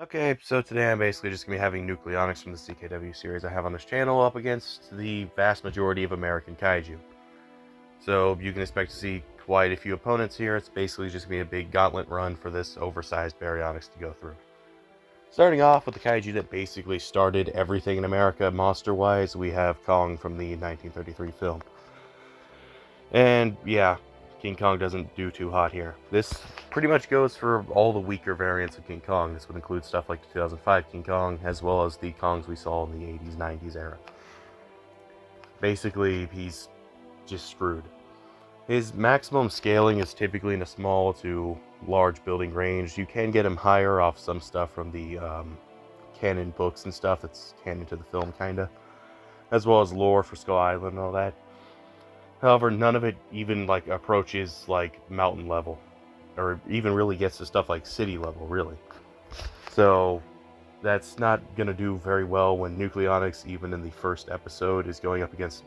Okay, so today I'm basically just going to be having Nuclearonyx from the CKW series I have on this channel up against the vast majority of American kaiju. So you can expect to see quite a few opponents here. It's basically just going to be a big gauntlet run for this oversized Baryonyx to go through. Starting off with the kaiju that basically started everything in America monster-wise, we have Kong from the 1933 film. And yeah, King Kong doesn't do too hot here. This pretty much goes for all the weaker variants of King Kong. This would include stuff like the 2005 King Kong, as well as the Kongs we saw in the 80s, 90s era. Basically, he's just screwed. His maximum scaling is typically in a small to large building range. You can get him higher off some stuff from the canon books and stuff that's canon to the film, kinda. As well as lore for Skull Island and all that. However, none of it even approaches mountain level, or even really gets to stuff like city level, really. So that's not gonna do very well when Nuclearonyx, even in the first episode, is going up against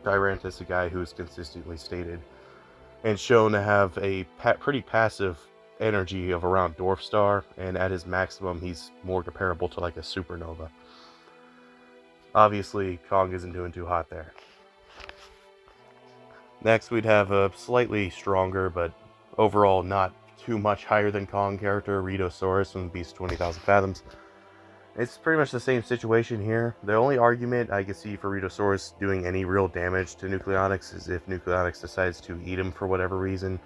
Tyrantus, a guy who's consistently stated and shown to have a pretty passive energy of around Dwarf Star, and at his maximum, he's more comparable to like a supernova. Obviously, Kong isn't doing too hot there. Next, we'd have a slightly stronger, but overall not too much higher than Kong character, Rhedosaurus from Beast 20,000 Fathoms. It's pretty much the same situation here. The only argument I can see for Rhedosaurus doing any real damage to Nuclearonyx is if Nuclearonyx decides to eat him for whatever reason,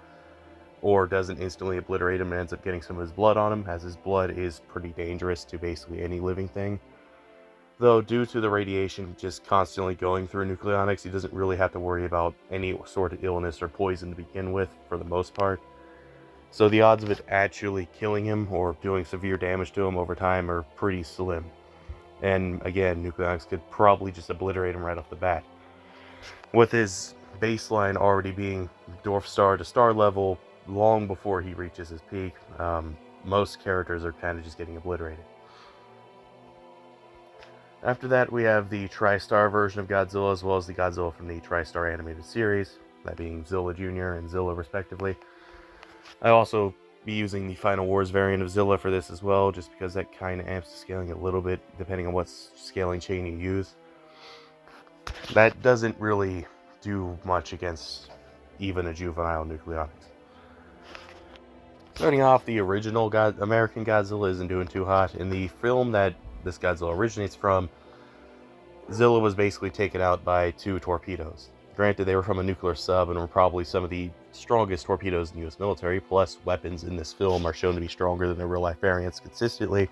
or doesn't instantly obliterate him and ends up getting some of his blood on him, as his blood is pretty dangerous to basically any living thing. Though, due to the radiation just constantly going through Nuclearonyx, he doesn't really have to worry about any sort of illness or poison to begin with, for the most part. So the odds of it actually killing him or doing severe damage to him over time are pretty slim. And again, Nuclearonyx could probably just obliterate him right off the bat. With his baseline already being Dwarf Star to Star level long before he reaches his peak, most characters are kind of just getting obliterated. After that, we have the Tristar version of Godzilla, as well as the Godzilla from the Tristar animated series, that being Zilla Jr. and Zilla respectively. I'll also be using the Final Wars variant of Zilla for this as well, just because that kind of amps the scaling a little bit, depending on what scaling chain you use. That doesn't really do much against even a juvenile Nuclearonyx. Starting off, the original American Godzilla isn't doing too hot. In the film that this Godzilla originates from, Zilla was basically taken out by 2 torpedoes. Granted, they were from a nuclear sub and were probably some of the strongest torpedoes in the US military, plus weapons in this film are shown to be stronger than their real-life variants consistently.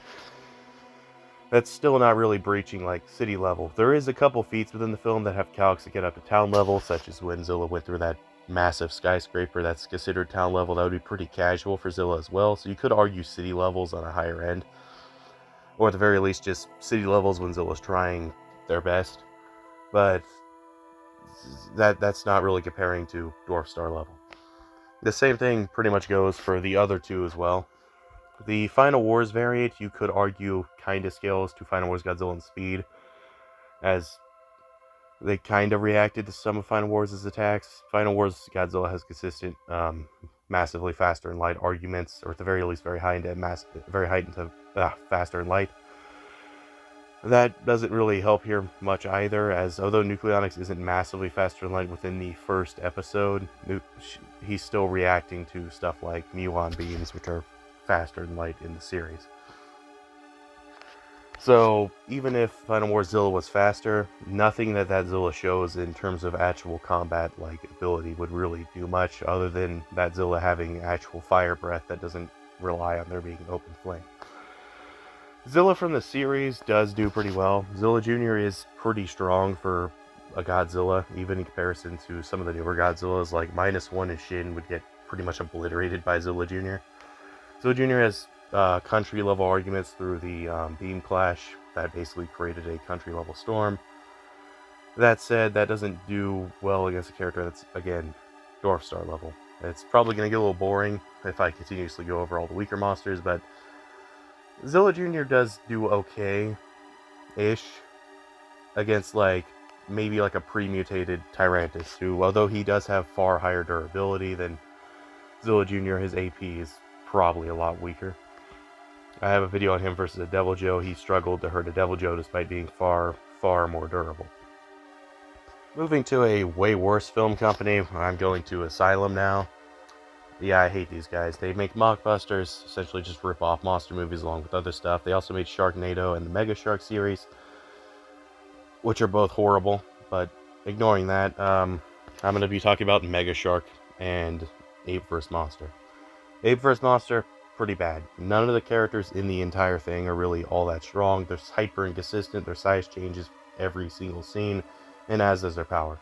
That's still not really breaching like city level. There is a couple feats within the film that have calcs that get up to town level, such as when Zilla went through that massive skyscraper that's considered town level. That would be pretty casual for Zilla as well, so you could argue city levels on a higher end. Or at the very least, just city levels when Zilla's trying their best. But that's not really comparing to Dwarf Star level. The same thing pretty much goes for the other 2 as well. The Final Wars variant, you could argue, kind of scales to Final Wars Godzilla in speed, as they kind of reacted to some of Final Wars' attacks. Final Wars Godzilla has consistent, massively faster and light arguments, or at the very least very heightened to faster and light. That doesn't really help here much either, as although Nuclearonyx isn't massively faster and light within the first episode, he's still reacting to stuff like muon beams, which are faster and light in the series. So even if Final War Zilla was faster, nothing that Zilla shows in terms of actual combat-like ability would really do much, other than that Zilla having actual fire breath that doesn't rely on there being an open flame. Zilla from the series does do pretty well. Zilla Jr. is pretty strong for a Godzilla, even in comparison to some of the newer Godzillas, like -1 and Shin would get pretty much obliterated by Zilla Jr. Zilla Jr. has country level arguments through the beam clash that basically created a country level storm. That said, that doesn't do well against a character that's, again, Dwarf Star level. It's probably going to get a little boring if I continuously go over all the weaker monsters, but Zilla Jr. does do okay-ish against maybe a pre-mutated Tyrantus, who, although he does have far higher durability than Zilla Jr., his AP is probably a lot weaker. I have a video on him versus a Devil Joe. He struggled to hurt a Devil Joe despite being far, far more durable. Moving to a way worse film company, I'm going to Asylum now. Yeah, I hate these guys. They make mockbusters, essentially just rip off monster movies along with other stuff. They also made Sharknado and the Mega Shark series, which are both horrible. But ignoring that, I'm going to be talking about Mega Shark and Ape vs. Monster. Ape vs. Monster, pretty bad. None of the characters in the entire thing are really all that strong. They're hyper inconsistent. Their size changes every single scene, and as does their power.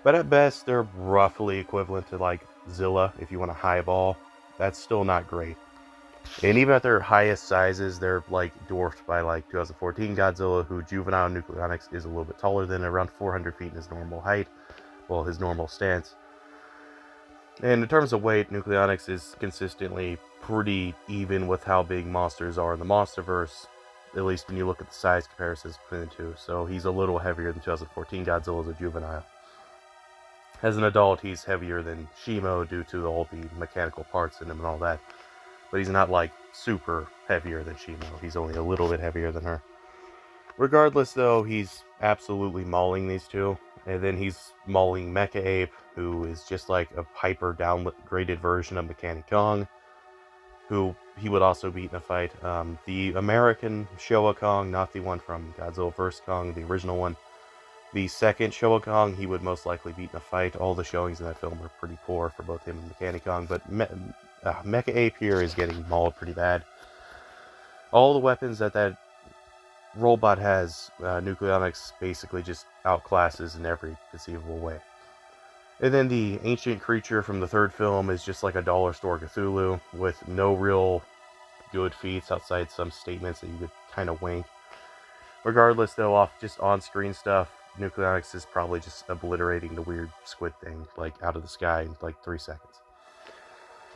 But at best, they're roughly equivalent to like Zilla if you want a highball. That's still not great. And even at their highest sizes, they're like dwarfed by like 2014 Godzilla, who juvenile Nuclearonyx is a little bit taller than, around 400 feet in his normal height. Well, his normal stance. And in terms of weight, Nuclearonyx is consistently pretty even with how big monsters are in the Monsterverse, at least when you look at the size comparisons between the two. So he's a little heavier than 2014 Godzilla as a juvenile. As an adult, he's heavier than Shimo due to all the mechanical parts in him and all that. But he's not like super heavier than Shimo. He's only a little bit heavier than her. Regardless though, he's absolutely mauling these two. And then he's mauling Mecha Ape, who is just like a hyper downgraded version of Mechanic Kong, who he would also beat in a fight. The American Showa Kong, not the one from Godzilla vs. Kong, the original one. The second Showa Kong, he would most likely beat in a fight. All the showings in that film are pretty poor for both him and Mechanic Kong, but Mecha Ape here is getting mauled pretty bad. All the weapons that robot has, Nuclearonyx basically just outclasses in every conceivable way. And then the ancient creature from the third film is just like a dollar store Cthulhu with no real good feats outside some statements that you could kind of wink. Regardless though, off just on-screen stuff, Nuclearonyx is probably just obliterating the weird squid thing like out of the sky in like 3 seconds.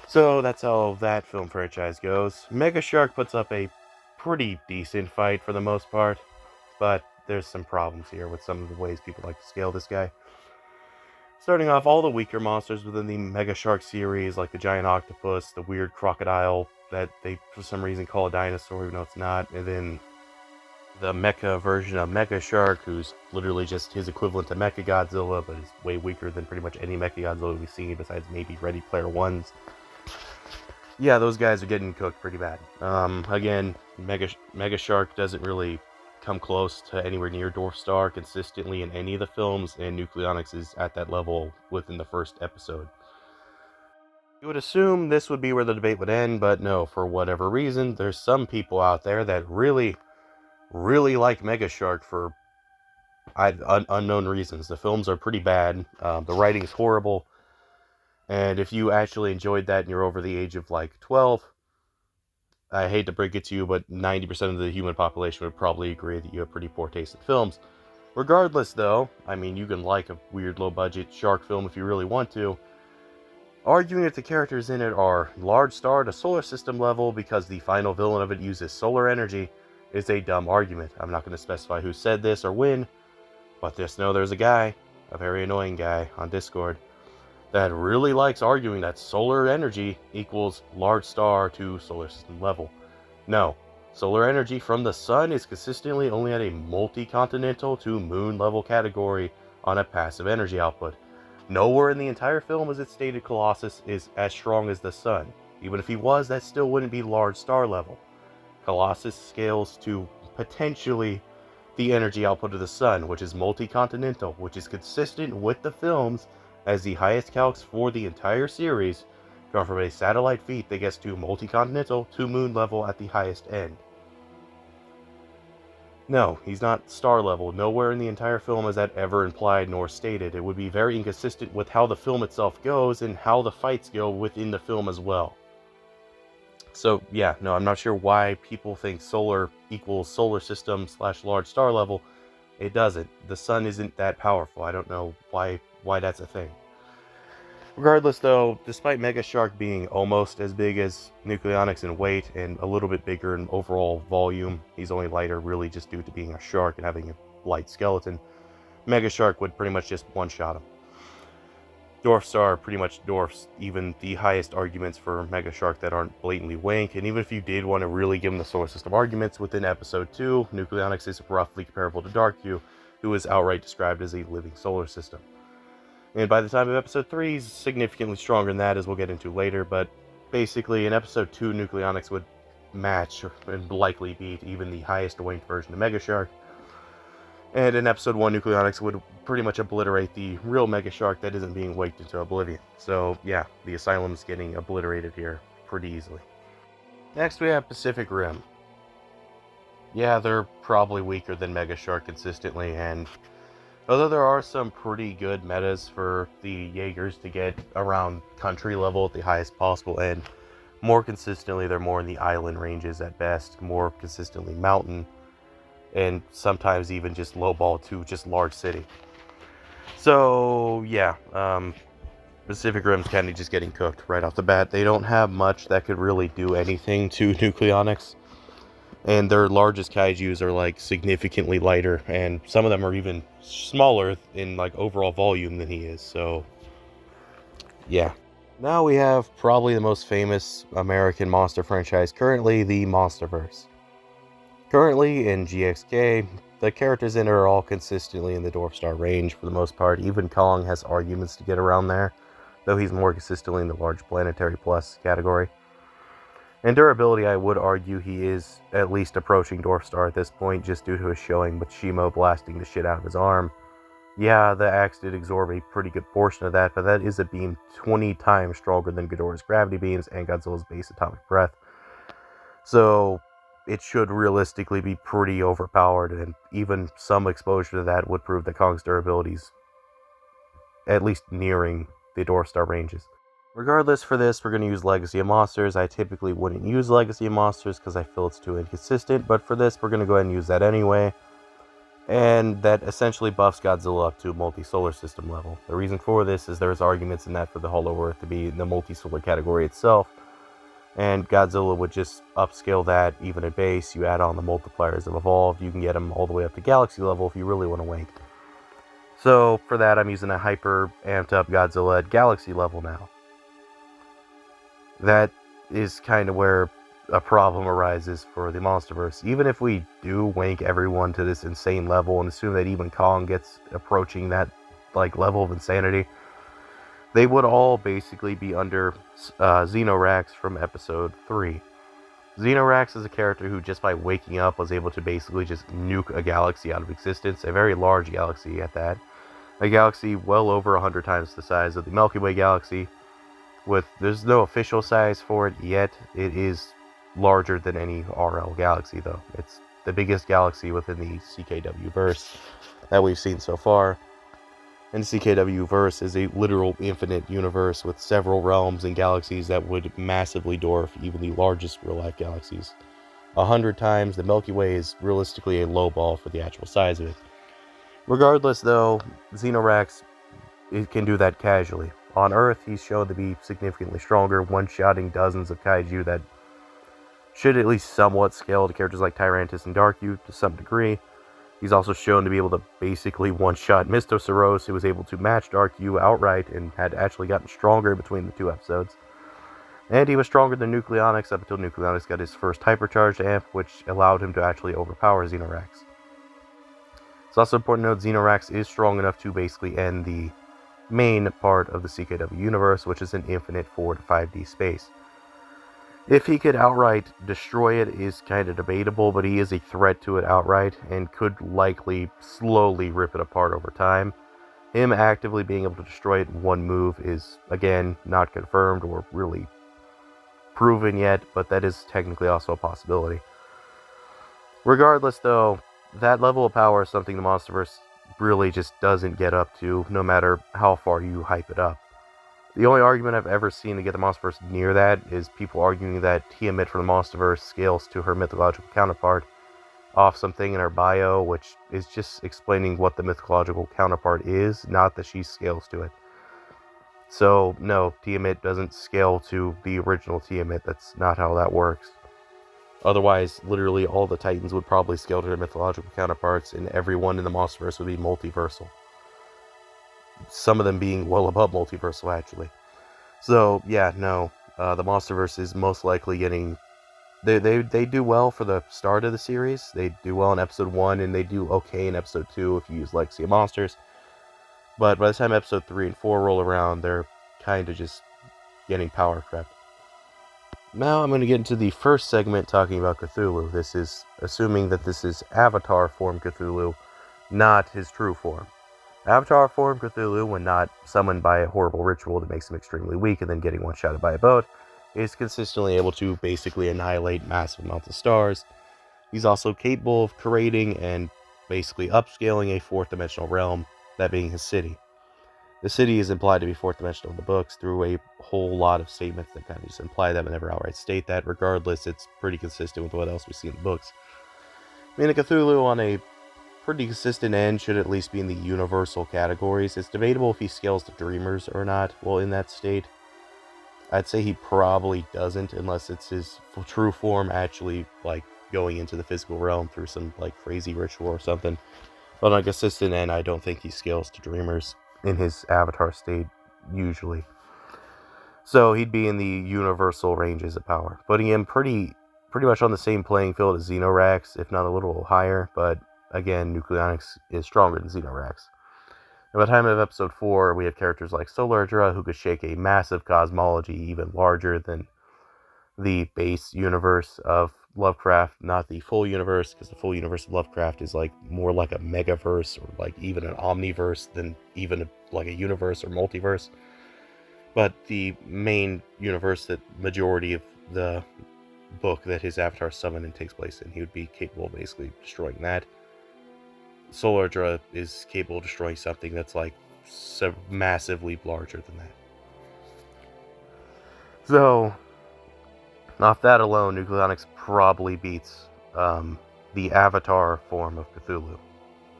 So that's how that film franchise goes. Mega Shark puts up a pretty decent fight for the most part, but there's some problems here with some of the ways people like to scale this guy. Starting off, all the weaker monsters within the Mega Shark series, like the giant octopus, the weird crocodile that they for some reason call a dinosaur even though it's not, and then the mecha version of Mega Shark, who's literally just his equivalent to Mecha Godzilla, but is way weaker than pretty much any Mecha Godzilla we've seen besides maybe Ready Player One's. Yeah, those guys are getting cooked pretty bad. Again, Mega Shark doesn't really come close to anywhere near Dwarf Star consistently in any of the films, and Nuclearonyx is at that level within the first episode. You would assume this would be where the debate would end, but no, for whatever reason, there's some people out there that really like Mega Shark for unknown reasons. The films are pretty bad, the writing's horrible, and if you actually enjoyed that and you're over the age of like 12, I hate to break it to you, but 90% of the human population would probably agree that you have pretty poor taste in films. Regardless though, I mean, you can like a weird low budget shark film if you really want to. Arguing that the characters in it are large star to solar system level because the final villain of it uses solar energy is a dumb argument. I'm not going to specify who said this or when, but just know there's a guy, a very annoying guy on Discord, that really likes arguing that solar energy equals large star to solar system level. No, solar energy from the sun is consistently only at a multi-continental to moon level category on a passive energy output. Nowhere in the entire film is it stated Colossus is as strong as the sun. Even if he was, that still wouldn't be large star level. Colossus scales to potentially the energy output of the sun, which is multi-continental, which is consistent with the films as the highest calcs for the entire series come from a satellite feat that gets to multi-continental to moon level at the highest end. No, he's not star level. Nowhere in the entire film is that ever implied nor stated. It would be very inconsistent with how the film itself goes and how the fights go within the film as well. So yeah, no, I'm not sure why people think solar equals solar system / large star level. It doesn't. The sun isn't that powerful. I don't know why that's a thing. Regardless though, despite Mega Shark being almost as big as Nuclearonyx in weight and a little bit bigger in overall volume, he's only lighter really just due to being a shark and having a light skeleton. Mega Shark would pretty much just one-shot him. Dwarf Star pretty much dwarfs even the highest arguments for Mega Shark that aren't blatantly wank, and even if you did want to really give him the solar system arguments, within episode 2, Nuclearonyx is roughly comparable to Dark-Q, who is outright described as a living solar system. And by the time of episode 3, he's significantly stronger than that, as we'll get into later, but basically in episode 2, Nuclearonyx would match and likely beat even the highest wanked version of Mega Shark. And in episode 1, Nuclearonyx would pretty much obliterate the real Mega Shark that isn't being waked into oblivion. So yeah, the Asylum's getting obliterated here pretty easily. Next we have Pacific Rim. Yeah, they're probably weaker than Mega Shark consistently, and although there are some pretty good metas for the Jaegers to get around country level at the highest possible end, more consistently they're more in the island ranges at best, more consistently mountain, and sometimes even just lowball to just large city. So yeah, Pacific Rim's kind of just getting cooked right off the bat. They don't have much that could really do anything to Nuclearonyx, and their largest kaijus are like significantly lighter, and some of them are even smaller in like overall volume than he is. So yeah. Now we have probably the most famous American monster franchise currently, the Monsterverse. Currently in GXK, the characters in it are all consistently in the Dwarf Star range for the most part. Even Kong has arguments to get around there, though he's more consistently in the large planetary plus category. In durability, I would argue he is at least approaching Dwarf Star at this point, just due to his showing with Shimo blasting the shit out of his arm. Yeah, the axe did absorb a pretty good portion of that, but that is a beam 20 times stronger than Ghidorah's gravity beams and Godzilla's base atomic breath. So it should realistically be pretty overpowered, and even some exposure to that would prove that Kong's durability is at least nearing the Dwarf Star ranges. Regardless, for this, we're going to use Legacy of Monsters. I typically wouldn't use Legacy of Monsters because I feel it's too inconsistent, but for this, we're going to go ahead and use that anyway. And that essentially buffs Godzilla up to multi-solar system level. The reason for this is there's arguments in that for the Hollow Earth to be in the multi-solar category itself, and Godzilla would just upscale that even at base. You add on the multipliers of Evolved, you can get them all the way up to Galaxy level if you really want to wank. So for that, I'm using a hyper amped up Godzilla at Galaxy level now. That is kind of where a problem arises for the Monsterverse. Even if we do wank everyone to this insane level and assume that even Kong gets approaching that like level of insanity, they would all basically be under Xenorax from episode 3. Xenorax is a character who just by waking up was able to basically just nuke a galaxy out of existence, a very large galaxy at that. A galaxy well over 100 times the size of the Milky Way galaxy. There's no official size for it yet. It is larger than any RL galaxy though. It's the biggest galaxy within the CKW verse that we've seen so far. And the CKW verse is a literal infinite universe with several realms and galaxies that would massively dwarf even the largest real-life galaxies. 100 times, the Milky Way is realistically a low ball for the actual size of it. Regardless though, Xenorax can do that casually. On Earth, he's shown to be significantly stronger, one-shotting dozens of kaiju that should at least somewhat scale to characters like Tyrantus and Dark-Q to some degree. He's also shown to be able to basically one-shot Mystosaurus, who was able to match Dark-Q outright and had actually gotten stronger between the two episodes. And he was stronger than Nuclearonyx up until Nuclearonyx got his first hypercharged amp, which allowed him to actually overpower Xenorax. It's also important to note Xenorax is strong enough to basically end the main part of the CKW universe, which is an infinite 4 to 5D space. If he could outright destroy it is kind of debatable, but he is a threat to it outright and could likely slowly rip it apart over time. Him actively being able to destroy it in one move is, again, not confirmed or really proven yet, but that is technically also a possibility. Regardless, though, that level of power is something the Monsterverse really just doesn't get up to, no matter how far you hype it up. The only argument I've ever seen to get the Monsterverse near that is people arguing that Tiamat from the Monsterverse scales to her mythological counterpart off something in her bio, which is just explaining what the mythological counterpart is, not that she scales to it. So, no, Tiamat doesn't scale to the original Tiamat. That's not how that works. Otherwise, literally all the Titans would probably scale to their mythological counterparts, and everyone in the Monsterverse would be multiversal. some of them being well above multiversal, actually. So, yeah, no, the Monsterverse is most likely getting... They do well for the start of the series. They do well in episode 1, and they do okay in episode 2 if you use Legacy of Monsters. But by the time episode 3 and 4 roll around, they're kind of just getting power crept. Now I'm going to get into the first segment talking about Cthulhu. This is assuming that this is Avatar form Cthulhu, not his true form. Avatar form Cthulhu, when not summoned by a horrible ritual that makes him extremely weak and then getting one-shotted by a boat, is consistently able to basically annihilate massive amounts of stars. He's also capable of creating and basically upscaling a fourth-dimensional realm, that being his city. The city is implied to be fourth-dimensional in the books through a whole lot of statements that kind of just imply that but never outright state that. Regardless, it's pretty consistent with what else we see in the books. I mean, Cthulhu on a pretty consistent end should at least be in the universal categories. It's debatable if he scales to Dreamers or not while in that state. I'd say he probably doesn't unless it's his true form actually like going into the physical realm through some like crazy ritual or something. But on a consistent end, I don't think he scales to Dreamers in his avatar state usually. So he'd be in the universal ranges of power, putting him pretty much on the same playing field as Xenorax, if not a little higher, but again, Nuclearonyx is stronger than Xenorax. By the time of episode 4, we have characters like Solardra, who could shake a massive cosmology even larger than the base universe of Lovecraft, not the full universe, because the full universe of Lovecraft is like more like a megaverse or like even an omniverse than even like a universe or multiverse. But the main universe that majority of the book that his avatar summoned and takes place in, he would be capable of basically destroying that. Solardra is capable of destroying something that's like massively larger than that. So, off that alone, Nuclearonyx probably beats the avatar form of Cthulhu.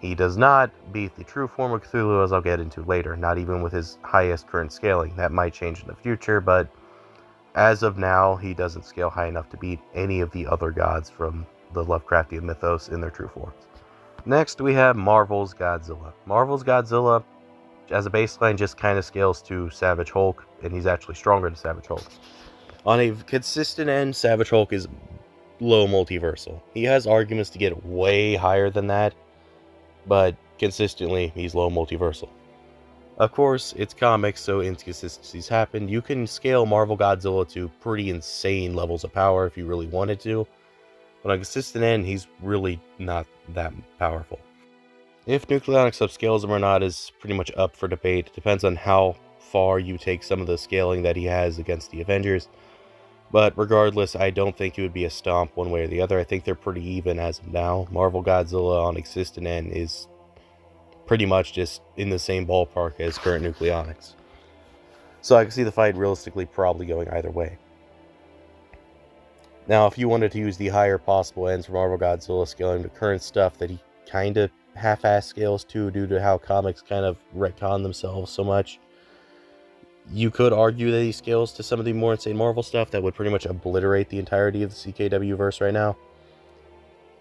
He does not beat the true form of Cthulhu, as I'll get into later, not even with his highest current scaling. That might change in the future, but as of now, he doesn't scale high enough to beat any of the other gods from the Lovecraftian mythos in their true forms. Next, we have Marvel's Godzilla. Marvel's Godzilla, as a baseline, just kind of scales to Savage Hulk, and he's actually stronger than Savage Hulk. On a consistent end, Savage Hulk is low multiversal. He has arguments to get way higher than that, but consistently, he's low multiversal. Of course, it's comics, so inconsistencies happen. You can scale Marvel Godzilla to pretty insane levels of power if you really wanted to, but on a consistent end, he's really not that powerful. If Nuclearonyx upscales him or not is pretty much up for debate. It depends on how far you take some of the scaling that he has against the Avengers. But regardless, I don't think it would be a stomp one way or the other. I think they're pretty even as of now. Marvel Godzilla on existent end is pretty much just in the same ballpark as current Nuclearonyx. So I can see the fight realistically probably going either way. Now, if you wanted to use the higher possible ends for Marvel Godzilla, scaling the current stuff that he kind of half-ass scales to due to how comics kind of retcon themselves so much, you could argue that he scales to some of the more insane Marvel stuff that would pretty much obliterate the entirety of the CKW verse right now.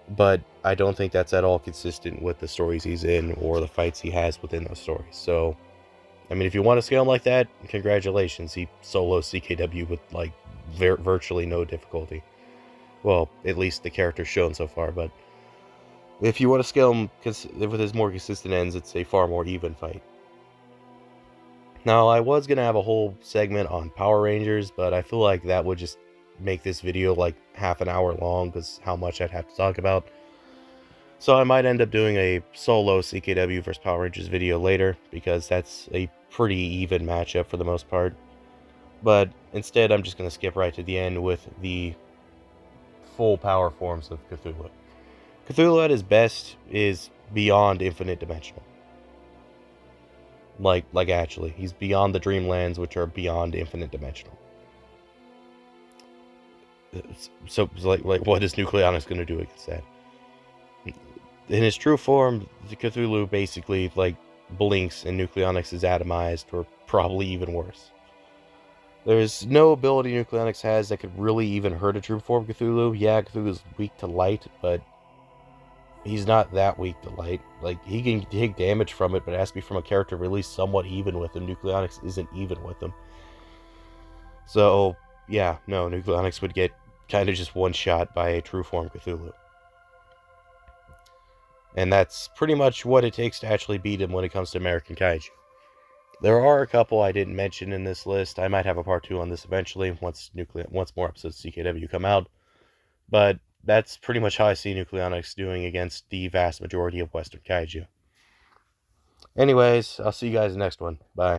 But I don't think that's at all consistent with the stories he's in or the fights he has within those stories. So, I mean, if you want to scale him like that, congratulations. He solos CKW with like virtually no difficulty. Well, at least the character's shown so far, but if you want to scale him with his more consistent ends, it's a far more even fight. Now, I was going to have a whole segment on Power Rangers, but I feel like that would just make this video like half an hour long because how much I'd have to talk about. So I might end up doing a solo CKW versus Power Rangers video later, because that's a pretty even matchup for the most part. But instead, I'm just going to skip right to the end with the full power forms of Cthulhu. Cthulhu at his best is beyond infinite dimensional. Like actually, he's beyond the Dreamlands, which are beyond infinite dimensional. So like what is Nuclearonyx going to do against that? In his true form, the Cthulhu basically like blinks and Nuclearonyx is atomized, or probably even worse. There's no ability Nuclearonyx has that could really even hurt a true form Cthulhu. Yeah, Cthulhu's weak to light, but he's not that weak to light. Like, he can take damage from it, but it has to be from a character really somewhat even with him. Nuclearonyx isn't even with him. So, yeah, no, Nuclearonyx would get kind of just one shot by a true form Cthulhu. And that's pretty much what it takes to actually beat him when it comes to American Kaiju. There are a couple I didn't mention in this list. I might have a part 2 on this eventually, once more episodes of CKW come out. But that's pretty much how I see Nuclearonyx doing against the vast majority of Western Kaiju. Anyways, I'll see you guys in the next one. Bye.